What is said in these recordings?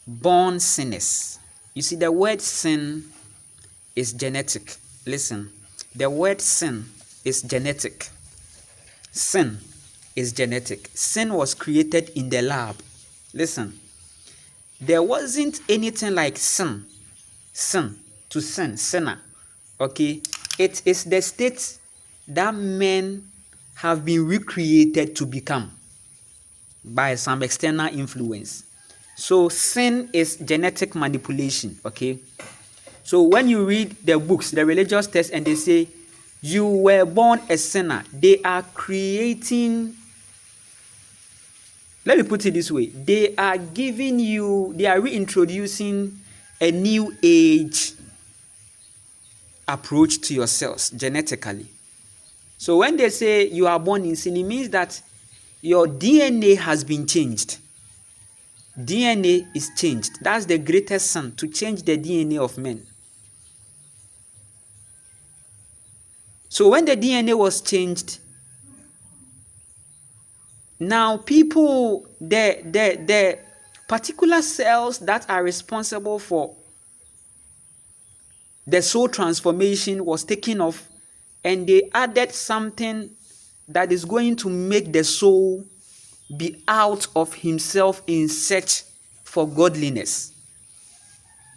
born sinners. You see, the word sin is genetic. Listen, the word sin is genetic. Sin is genetic. Sin was created in the lab. Listen, there wasn't anything like sin, sinner. Okay, it is the state that men have been recreated to become by some external influence. So sin is genetic manipulation. Okay, so when you read the books, the religious texts, and they say you were born a sinner, they are creating, let me put it this way, they are reintroducing a new age approach to yourselves genetically. So when they say you are born in sin, it means that your DNA has been changed. DNA is changed. That's the greatest sin, to change the DNA of men. So when the DNA was changed, now people, the particular cells that are responsible for the soul transformation was taken off, and they added something that is going to make the soul be out of himself in search for godliness.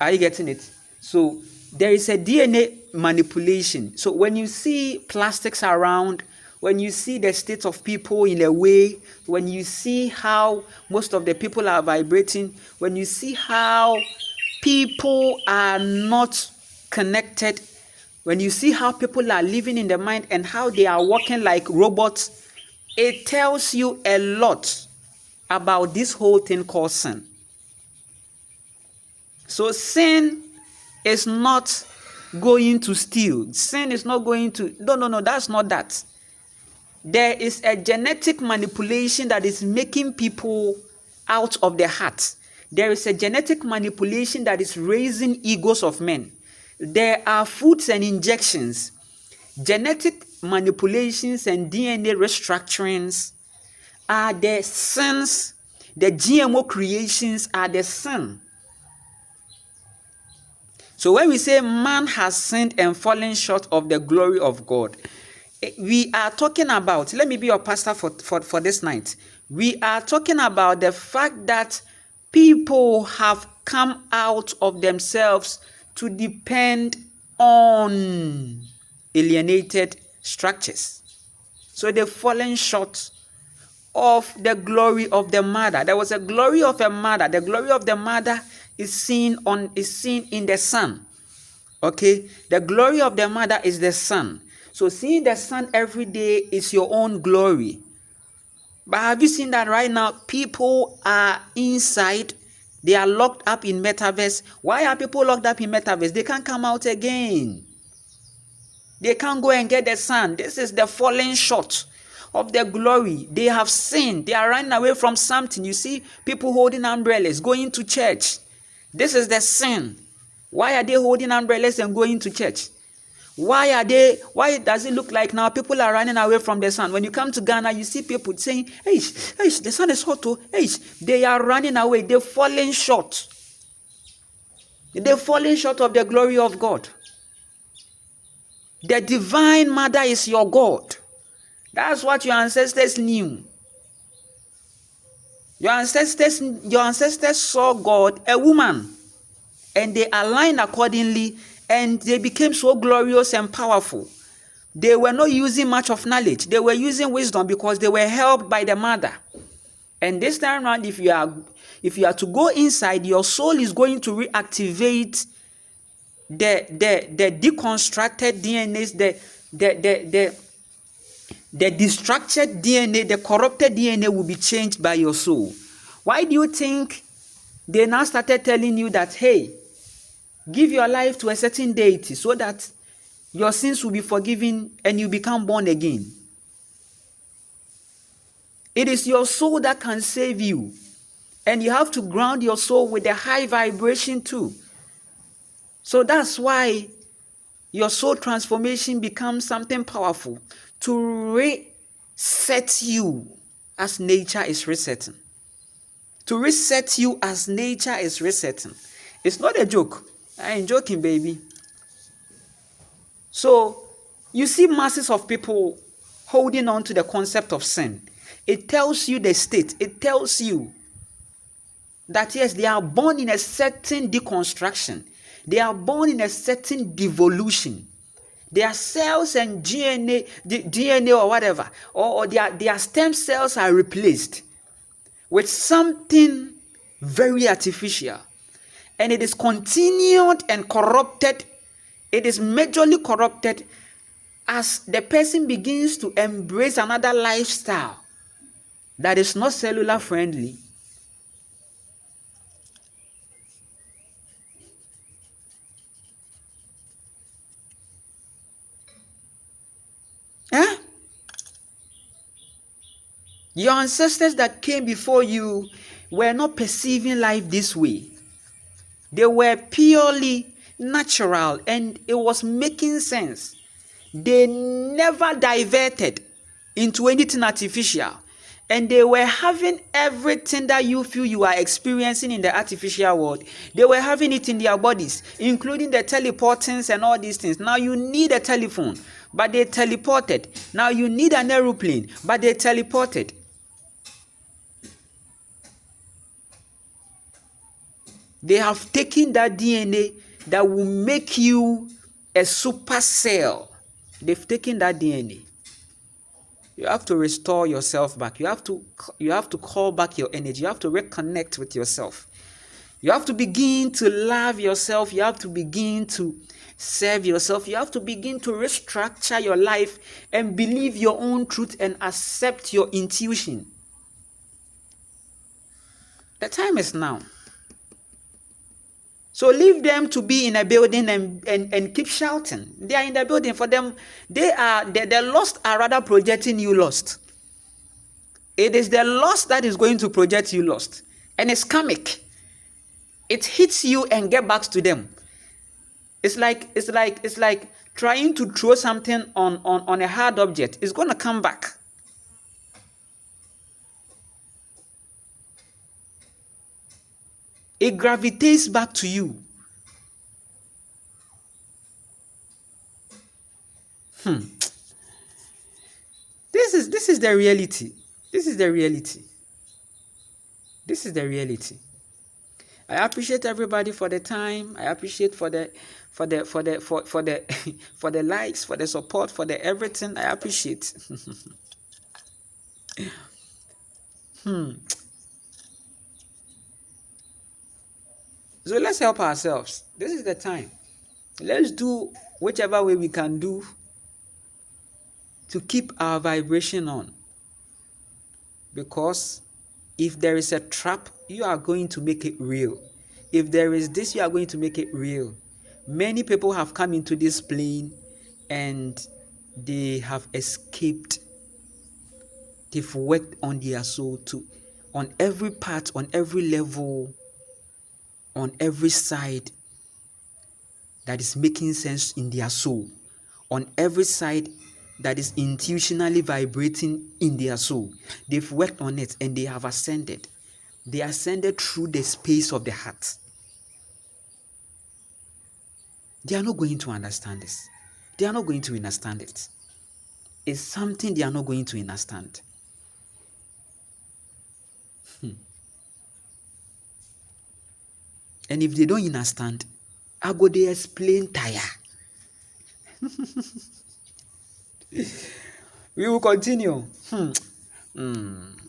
Are you getting it? So there is a DNA manipulation. So when you see plastics around, when you see the state of people in a way, when you see how most of the people are vibrating, when you see how people are not connected, when you see how people are living in the mind and how they are working like robots, it tells you a lot about this whole thing called sin. So sin is not going to steal. Sin is not going to, no, that's not that. There is a genetic manipulation that is making people out of their heart. There is a genetic manipulation that is raising egos of men. There are foods and injections, genetic manipulations and DNA restructurings are the sins. The GMO creations are the sin. So when we say man has sinned and fallen short of the glory of God, we are talking about, let me be your pastor for this night. We are talking about the fact that people have come out of themselves to depend on alienated structures. So they've fallen short of the glory of the mother. There was a glory of a mother. The glory of the mother is seen in the son. Okay, the glory of the mother is the son. So seeing the son every day is your own glory. But have you seen that right now people are inside? They are locked up in metaverse. Why are people locked up in metaverse? They can't come out again. They can't go and get the son. This is the falling short of their glory. They have sinned. They are running away from something. You see people holding umbrellas, going to church. This is the sin. Why are they holding umbrellas and going to church? Why does it look like now people are running away from the sun? When you come to Ghana, you see people saying, hey, the sun is hot. Hey, they are running away. They're falling short. They're falling short of the glory of God. The divine mother is your God. That's what your ancestors knew. Your ancestors saw God, a woman, and they aligned accordingly, and they became so glorious and powerful. They were not using much of knowledge. They were using wisdom because they were helped by the mother. And this time around, if you are to go inside, your soul is going to reactivate the deconstructed DNAs, the destructed DNA, the corrupted DNA will be changed by your soul. Why do you think they now started telling you that, hey, give your life to a certain deity so that your sins will be forgiven and you become born again? It is your soul that can save you. And you have to ground your soul with a high vibration too. So that's why your soul transformation becomes something powerful to reset you as nature is resetting. to reset you as nature is resetting. It's not a joke. I ain't joking, baby. So you see masses of people holding on to the concept of sin. It tells you the state. It tells you that yes, they are born in a certain deconstruction. They are born in a certain devolution. Their cells and DNA or whatever, or their stem cells are replaced with something very artificial. And it is continued and corrupted. It is majorly corrupted as the person begins to embrace another lifestyle that is not cellular friendly. Eh? Your ancestors that came before you were not perceiving life this way. They were purely natural and it was making sense. They never diverted into anything artificial. And they were having everything that you feel you are experiencing in the artificial world. They were having it in their bodies, including the teleportings and all these things. Now you need a telephone, but they teleported. Now you need an aeroplane, but they teleported. They have taken that DNA that will make you a super cell. They've taken that DNA. You have to restore yourself back. You have to call back your energy. You have to reconnect with yourself. You have to begin to love yourself. You have to begin to serve yourself. You have to begin to restructure your life and believe your own truth and accept your intuition. The time is now. So leave them to be in a building and keep shouting. They are in the building. For them, the lost are rather projecting you lost. It is the lost that is going to project you lost. And it's karmic. It hits you and get back to them. It's like trying to throw something on a hard object. It's going to come back. It gravitates back to you. This is the reality. This is the reality. This is the reality. I appreciate everybody for the time. I appreciate for the for the likes, for the support, for the everything. I appreciate. So let's help ourselves. This is the time. Let's do whichever way we can do to keep our vibration on. Because if there is a trap, you are going to make it real. If there is this, you are going to make it real. Many people have come into this plane and they have escaped. They've worked on their soul too. On every part, on every level, on every side that is making sense in their soul. On every side that is intuitionally vibrating in their soul. They've worked on it and they have ascended. They ascended through the space of the heart. They are not going to understand this. They are not going to understand it. It's something they are not going to understand. And if they don't understand, I go they explain tire. We will continue.